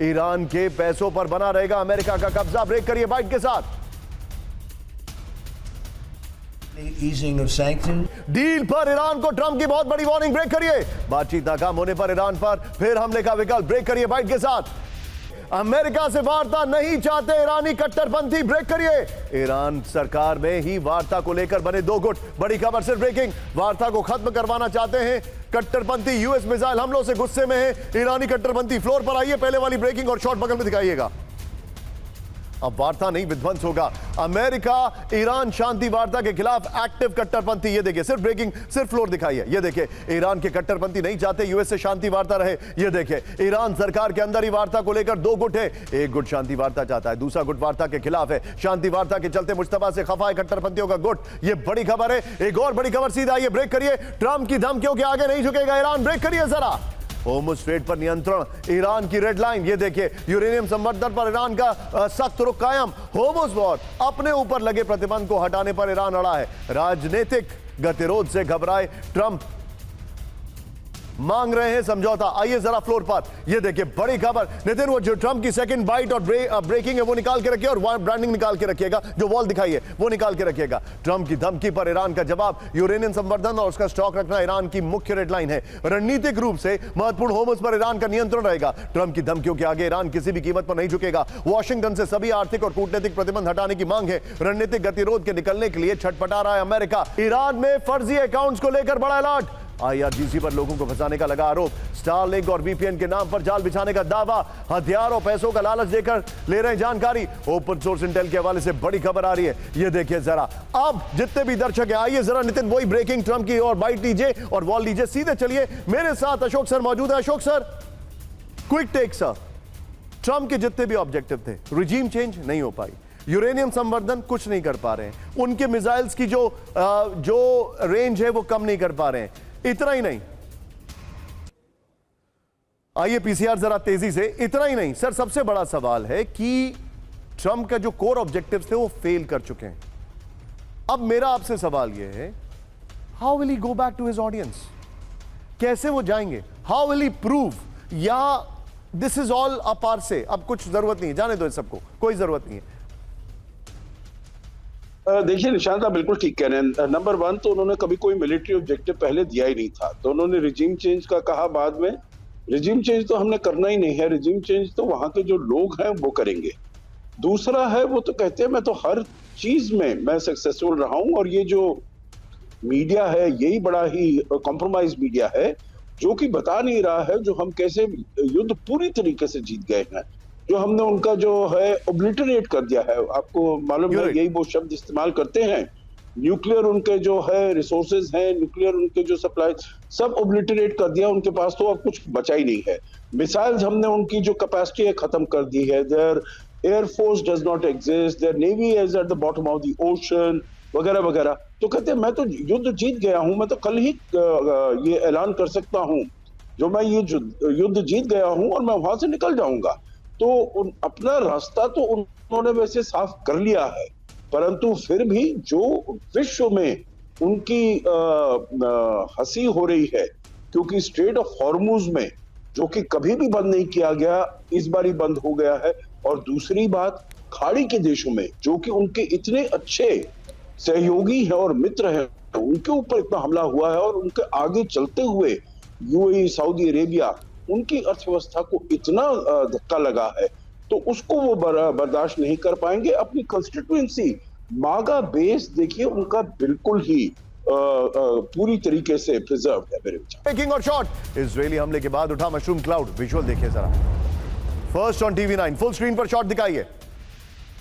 Iran के पैसों पर बना रहेगा अमेरिका का कब्जा। ब्रेक करिए बाइट के साथ। Easing of sanctions. डील पर ईरान को ट्रंप की बहुत बड़ी वार्निंग। ब्रेक करिए। बातचीत नाकाम होने पर ईरान पर फिर हमले का विकल्प। ब्रेक करिए बाइट के साथ। अमेरिका से वार्ता नहीं चाहते ईरानी कट्टरपंथी। ब्रेक करिए। ईरान सरकार में ही वार्ता को लेकर बने दो गुट। बड़ी खबर सिर्फ ब्रेकिंग। वार्ता को खत्म करवाना चाहते हैं कट्टरपंथी। यूएस मिसाइल हमलों से गुस्से में है ईरानी कट्टरपंथी। फ्लोर पर आइए, पहले वाली ब्रेकिंग और शॉर्ट बगल में दिखाइएगा। अब वार्ता नहीं विध्वंस होगा। अमेरिका ईरान शांति वार्ता के खिलाफ एक्टिव कट्टरपंथी। ये देखिए सिर्फ ब्रेकिंग, सिर्फ फ्लोर दिखाइए। ये देखिए ईरान के कट्टरपंथी नहीं चाहते यूएस से शांति वार्ता रहे। ये देखिए ईरान सरकार के अंदर ही वार्ता को लेकर दो गुट है। एक गुट शांति वार्ता चाहता है, दूसरा गुट वार्ता के खिलाफ है। शांति वार्ता के चलते मुश्तबा से खफा है कट्टरपंथियों का गुट। ये बड़ी खबर है। एक और बड़ी खबर सीधा आइए। ब्रेक करिए। ट्रंप की धमकियों के आगे नहीं झुकेगा ईरान। ब्रेक करिए जरा। होर्मुज़ स्ट्रेट पर नियंत्रण ईरान की रेड लाइन। ये देखिए यूरेनियम संवर्धन पर ईरान का सख्त रुख कायम। होर्मुज़ वॉर अपने ऊपर लगे प्रतिबंध को हटाने पर ईरान अड़ा है। राजनीतिक गतिरोध से घबराए ट्रंप मांग रहे हैं समझौता। आइए जरा फ्लोर पर। यह देखिए बड़ी खबर। नितिन, वो जो ट्रंप की सेकंड बाइट और ब्रेकिंग है वो निकाल के रखिए, और ब्रांडिंग निकाल के रखिएगा। जो वॉल दिखाइए वो निकाल के रखिएगा। ट्रंप की धमकी पर ईरान का जवाब। यूरेनियम संवर्धन और उसका स्टॉक रखना ईरान की मुख्य रेडलाइन है। रणनीतिक रूप से महत्वपूर्ण होर्मुज़ पर ईरान का नियंत्रण रहेगा। ट्रंप की धमकियों के आगे ईरान किसी भी कीमत पर नहीं झुकेगा। वॉशिंगटन से सभी आर्थिक और कूटनीतिक प्रतिबंध हटाने की मांग है। रणनीतिक गतिरोध के निकलने के लिए छटपटा रहा है अमेरिका। ईरान में फर्जी अकाउंट्स को लेकर बड़ा अलर्ट। IRGC पर लोगों को फंसाने का लगा आरोप। स्टारलिंक और VPN के नाम पर जाल बिछाने का दावा। हथियार और पैसों का लालच देकर ले रहे हैं जानकारी। ओपन सोर्स इंटेल के हवाले से बड़ी खबर आ रही है। ये देखिए जरा। अब जितने भी दर्शक हैं, आइए जरा नितिन वही ब्रेकिंग ट्रंप की और बाइट लीजिए और वॉल लीजिए। सीधे चलिए, मेरे साथ अशोक सर मौजूद है। Ashok sir, quick take sir. Trump के जितने भी ऑब्जेक्टिव थे, रिजीम चेंज नहीं हो पाई, यूरेनियम संवर्धन कुछ नहीं कर पा रहे हैं, उनके मिसाइल्स की जो रेंज है वो कम नहीं कर पा रहे हैं। इतना ही नहीं, आइए पीसीआर जरा तेजी से। इतना ही नहीं सर, सबसे बड़ा सवाल है कि ट्रंप का जो कोर ऑब्जेक्टिव्स थे वो फेल कर चुके हैं। अब मेरा आपसे सवाल यह है, how will he go back to his audience? कैसे वो जाएंगे? How will he prove? या दिस इज ऑल अ पार से, अब कुछ जरूरत नहीं है, जाने दो इस सबको, कोई जरूरत नहीं है? देखिए निशांत, आप बिल्कुल ठीक कह रहे हैं। नंबर वन तो उन्होंने कभी कोई मिलिट्री ऑब्जेक्टिव पहले दिया ही नहीं था, तो उन्होंने रिजीम चेंज का कहा बाद में। रिजीम चेंज तो हमने करना ही नहीं है, रिजीम चेंज तो वहां के जो लोग हैं वो करेंगे। दूसरा है, वो तो कहते हैं मैं तो हर चीज में मैं सक्सेसफुल रहा हूं, और ये जो मीडिया है यही बड़ा ही कॉम्प्रोमाइज मीडिया है, जो कि बता नहीं रहा है जो हम कैसे युद्ध पूरी तरीके से जीत गए हैं, जो हमने उनका जो है ओब्लिटरेट कर दिया है। आपको मालूम है, यही वो शब्द इस्तेमाल करते हैं। न्यूक्लियर उनके जो है रिसोर्सेज हैं, न्यूक्लियर उनके जो सप्लाई, सब ओब्लिटरेट कर दिया। उनके पास तो अब कुछ बचा ही नहीं है। मिसाइल्स हमने उनकी जो कैपेसिटी है खत्म कर दी है। There air force does not exist, there navy is at the bottom of the ocean, वगैरह वगैरह। तो कहते हैं मैं तो युद्ध जीत गया हूं, मैं तो कल ही ये ऐलान कर सकता हूं जो मैं ये युद्ध जीत गया हूं और मैं वहां से निकल जाऊंगा। तो अपना रास्ता तो उन्होंने वैसे साफ कर लिया है, परंतु फिर भी जो विश्व में उनकी हंसी हो रही है, क्योंकि स्ट्रेट ऑफ हॉर्मुज़ में जो कि कभी भी बंद नहीं किया गया, इस बार ही बंद हो गया है। और दूसरी बात, खाड़ी के देशों में जो कि उनके इतने अच्छे सहयोगी हैं और मित्र हैं, उनके ऊपर इतना हमला हुआ है, और उनके आगे चलते हुए यूएई, सऊदी अरेबिया, उनकी अर्थव्यवस्था को इतना धक्का लगा है, तो उसको वो बर्दाश्त नहीं कर पाएंगे। अपनी कंस्टिट्यूएंसी मागा बेस देखिए उनका बिल्कुल ही पूरी तरीके से प्रिजर्व्ड है मेरे विचार। ब्रेकिंग और शॉट। इजरायली हमले के बाद उठा मशरूम क्लाउड। विजुअल देखिए जरा। First on TV9, full screen पर शॉट दिखाइए।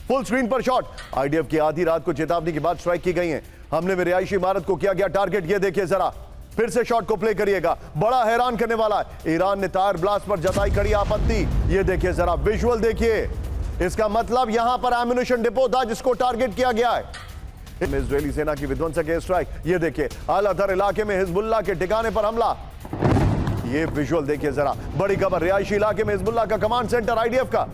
फुल स्क्रीन पर शॉट। IDF की आधी रात को चेतावनी के बाद स्ट्राइक की गई है। हमले में रिहायशी इमारत को किया गया टारगेट। ये देखिए जरा, फिर से शॉट को प्ले करिएगा, बड़ा हैरान करने वाला है। ईरान ने टायर ब्लास्ट पर जताई कड़ी आपत्ति। ये देखिए जरा, विजुअल देखिए। इसका मतलब यहां पर एम्युनिशन डिपो था जिसको टारगेट किया गया है। इजरायली सेना की विध्वंसक एयर स्ट्राइक। ये देखिए, अल अतर इलाके में हिजबुल्लाह के ठिकाने पर हमला। ये विजुअल देखिए जरा, बड़ी खबर। रिहायशी इलाके में हिजबुल्लाह का कमांड सेंटर IDF का